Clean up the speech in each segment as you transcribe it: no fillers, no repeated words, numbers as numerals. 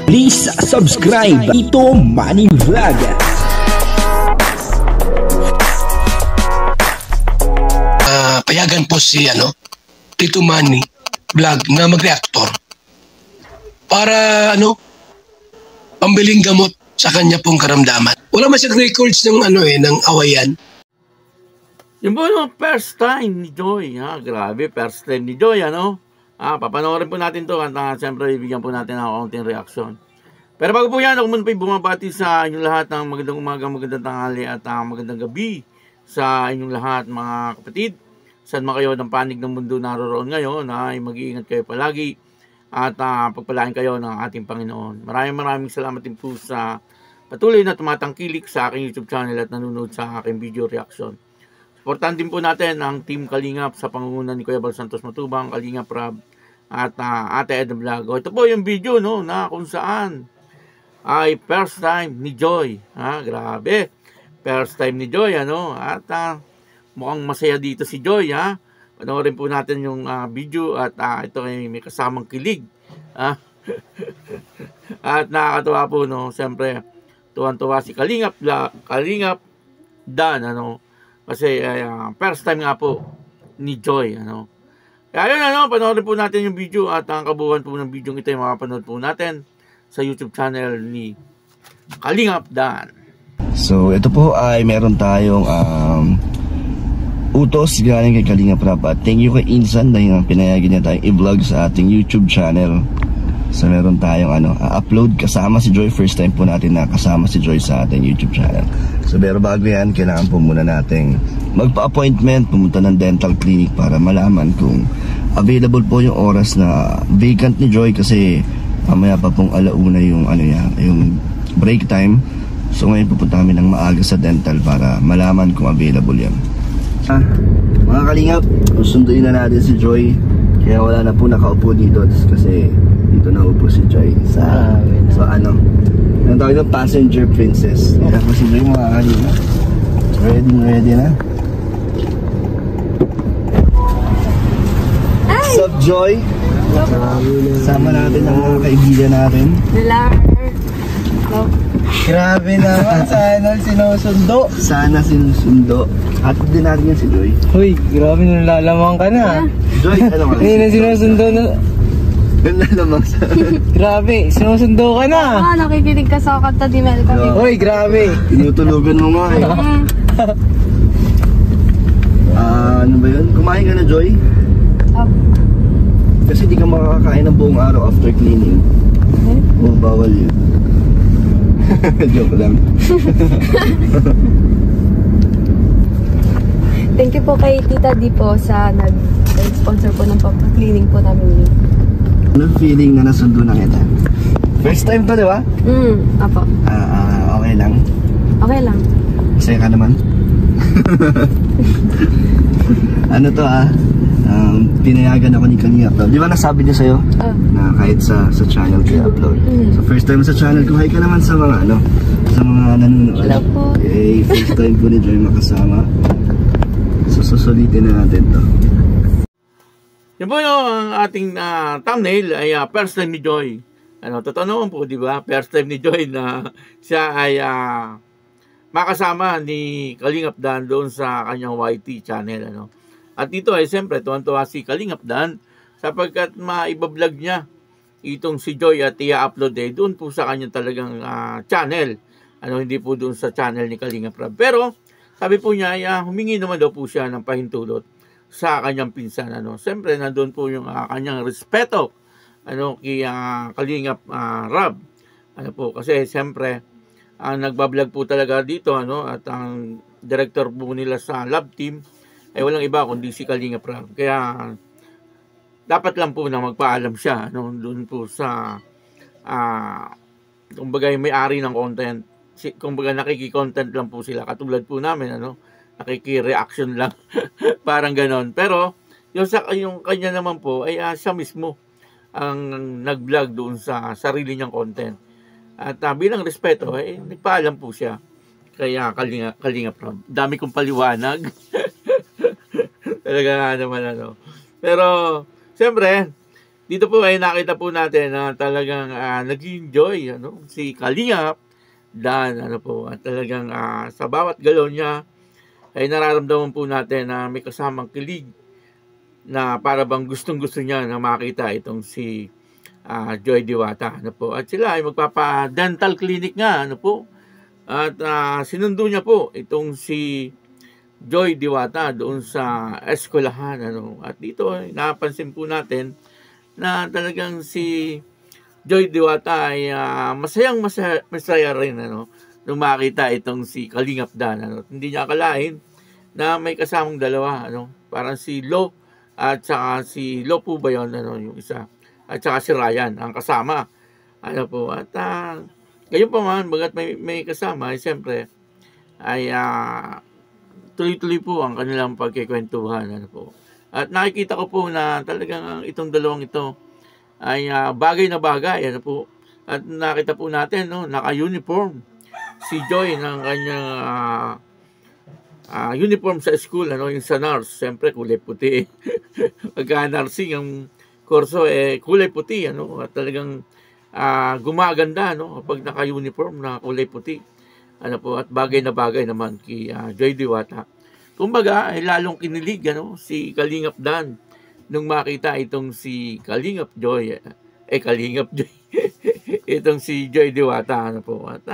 Please subscribe Tito Manny Vlog. Payagan po si Tito Manny Vlog na mag-reactor para pambiling gamot sa kanya pong karamdaman. Wala man siyang records ng ng awayan. Yung po first time ni Joy, grabe, first time ni Joy, papanoorin po natin to at siyempre ibigyan po natin ng konting reaction. Pero bago po yan, ako muna po bumabati sa inyong lahat ng magandang umaga, magandang tanghali at magandang gabi sa inyong lahat mga kapatid. Saan man kayo ng panig ng mundo naroon ngayon, ay mag-iingat kayo palagi at pagpalain kayo ng ating Panginoon. Maraming salamat din po sa patuloy na tumatangkilik sa aking YouTube channel at nanonood sa aking video reaction. Supportan din po natin ang Team Kalingap sa pangunguna ni Kuya Bal Santos Matubang, Kalingap Rab at Ate Ed Vlog. Ito po yung video na kung saan ay first time ni Joy. Grabe. First time ni Joy at mukhang masaya dito si Joy. Panoorin po natin yung video at ito ay may kasamang kilig. At nakakatuwa po siyempre tuwan-tuwa si Kalingap Dan kasi first time nga po ni Joy Kaya yun panoorin po natin yung video at ang kabuuan po ng video ito ay makapanood po natin sa YouTube channel ni Kalingap Dan. So ito po ay meron tayong utos galing kay Kalingap Rab at thank you kay Insan dahil pinayagan niya tayong i-vlog sa ating YouTube channel. So meron tayong upload kasama si Joy. First time po natin na kasama si Joy sa ating YouTube channel. So pero bago yan, kailangan po muna nating magpa-appointment, pumunta ng dental clinic para malaman kung available po yung oras na vacant ni Joy kasi mamaya pa pong alauna yung yung break time. So ngayon pupunta kami ng maaga sa dental para malaman kung available yan. Mga Kalingap, susunduin na natin si Joy. Kaya wala na po nakaupo dito kasi dito na upo si Joy sa ang tawag ng passenger princess. Kaya po si Joy mga Kalingap. Ready na. What's up, Joy? Sama natin ang mga kaibigan natin. Grabe naman, sana sinusundo. At din natin yan si Joy. Uy, grabe nalalamang ka na. Joy, ano ka? Hindi na sinusundo na. Nalalamang sa... Grabe, sinusundo ka na. Nakikinig ka sa kanta di Mel kami. Uy, grabe. Tinutulugan mo nga ano ba yun? Kumain ka na, Joy? Kasi di ka makakakain ng buong araw after cleaning. Bawal yun. Joke lang. Thank you po kay Tita Di po sa nag-sponsor po ng papa-cleaning po namin. Anong feeling na nasundo na kita? First time to, di ba? Apo. Okay lang? Okay lang. Masaya ka naman? Pinayagan ako ni Kalingap. Di ba nasabi niya sa'yo? Na kahit sa channel kayo upload. So first time sa channel ko, hi ka naman sa mga sa mga nanonood. Hello po. Okay, first time po ni Joy makasama. So susulitin na natin to. Yan po ang ating thumbnail ay first time ni Joy. Totoo naman po, di ba? First time ni Joy na siya ay makasama ni Kalingap Dan doon sa kanyang YT channel. At dito ay siyempre tuwan-tuwa si Kalingap Dan sapagkat maibablog niya itong si Joy at i-upload doon po sa kanyang talagang channel. Hindi po doon sa channel ni Kalingap Rab. Pero sabi po niya humingi naman daw po siya ng pahintulot sa kanyang pinsan. Siyempre nandun po yung kanyang respeto kay Kalingap Rab. Kasi siyempre nagbablog po talaga dito at ang director po nila sa lab team ay walang iba kundi si Kalingap Rab. Kaya dapat lang po na magpaalam siya doon po sa kumbaga yung may-ari ng content. Kumbaga nakiki-content lang po sila katulad po namin nakiki-reaction lang parang ganon. Pero yung kanya naman po ay siya mismo ang nag-vlog doon sa sarili niyang content. At bilang respeto nagpaalam po siya kaya Kalingap Rab. Dami kong paliwanag. Talaga nga naman Pero siyempre dito po ay nakita po natin na talagang nag-enjoy si Kalingap Dan, po, at talagang sa bawat galaw niya ay nararamdaman po natin na may kasamang kilig na para bang gustong-gusto niya na makita itong si Joy Diwata, po. At sila ay magpapa-dental clinic nga, po. At sinundo niya po itong si Joy Diwata doon sa eskwelahan, At dito ay napansin po natin na talagang si Joy Diwata ay masaya rin, nung makita itong si Kalingap Dan, Hindi niya akalain na may kasamang dalawa, parang si Lo at saka si Lo po ba yun, yung isa. At saka si Ryan ang kasama. Po. At gayon pa man, bagat may kasama, ay siyempre, ay tuloy-tuloy po ang kanilang pagkikwentuhan. Po. At nakikita ko po na talagang itong dalawang ito ay bagay na bagay. Po. At nakita po natin, naka-uniform si Joy ng kanyang uniform sa school, yung sa nurse. Siyempre, kulay puti. Pagka-nursing, ang kurso kulay puti, at talagang gumaganda kapag naka-uniform na kulay puti, po, at bagay na bagay naman kay Joy Diwata. Kumbaga ay lalong kinilig si Kalingap Dan nung makita itong si Kalingap Joy Kalingap Joy itong si Joy Diwata, po. At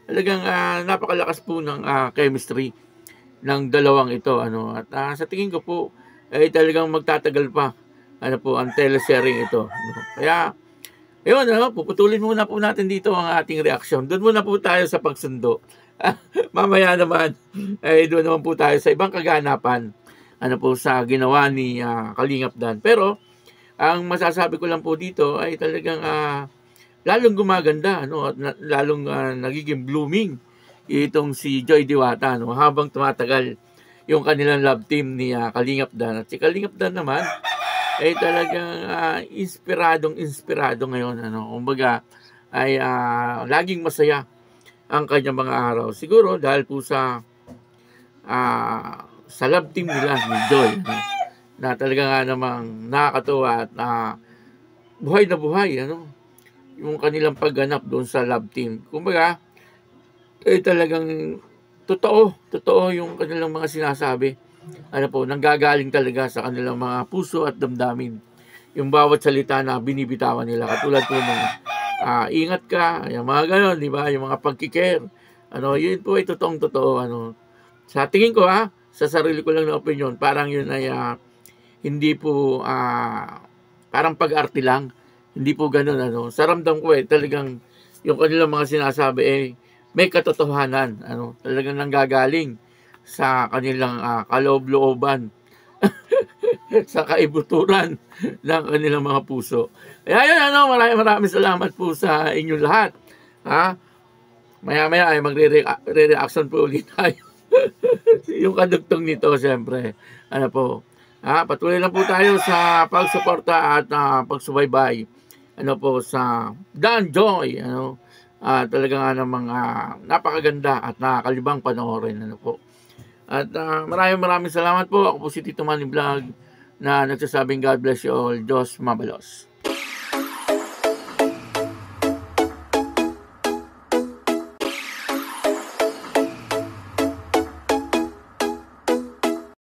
talagang napakalakas po ng chemistry ng dalawang ito, at sa tingin ko po ay talagang magtatagal pa po ang teleserye ito, Kaya ayun, puputulin muna po natin dito ang ating reaksyon. Doon muna po tayo sa pagsundo. Mamaya naman ay doon naman po tayo sa ibang kaganapan po sa ginawa ni Kalingap Dan. Pero ang masasabi ko lang po dito ay talagang lalong gumaganda, at lalong nagiging blooming itong si Joy Diwata, habang tumatagal yung kanilang love team ni Kalingap Dan. At si Kalingap Dan naman ay talagang inspirado ngayon, kumbaga ay laging masaya ang kanyang mga araw. Siguro dahil po sa love team nila ni Joy, na talaga nga namang nakakatuwa at buhay na buhay, yung kanilang pagganap doon sa love team. Kumbaga ay talagang totoo yung kanilang mga sinasabi. Nanggagaling talaga sa kanilang mga puso at damdamin. Yung bawat salita na binibitawan nila. Katulad po ng ingat ka, yung mga ganon, di ba? Yung mga pagkikare. Yun po ay totoong-totoo. Sa tingin ko, sa sarili ko lang na opinion, parang yun ay hindi po, parang pag-arte lang. Hindi po ganon. Sa ramdam ko talagang yung kanilang mga sinasabi may katotohanan. Talagang nanggagaling sa kanilang kaloob-looban sa kaibuturan ng kanilang mga puso. Kaya yun, maraming salamat po sa inyong lahat. Maya-maya ay magre-reaction po ulit tayo. Yung kadugtong nito, siyempre. Po. Patuloy lang po tayo sa pagsuporta at pagsubaybay. Po, sa Dan Joy. Talaga nga namang napakaganda at nakakalibang panoorin. Po. At maraming salamat po. Ako po si Tito Manny Vlog na nagsasabing God bless you all. Diyos mabalos.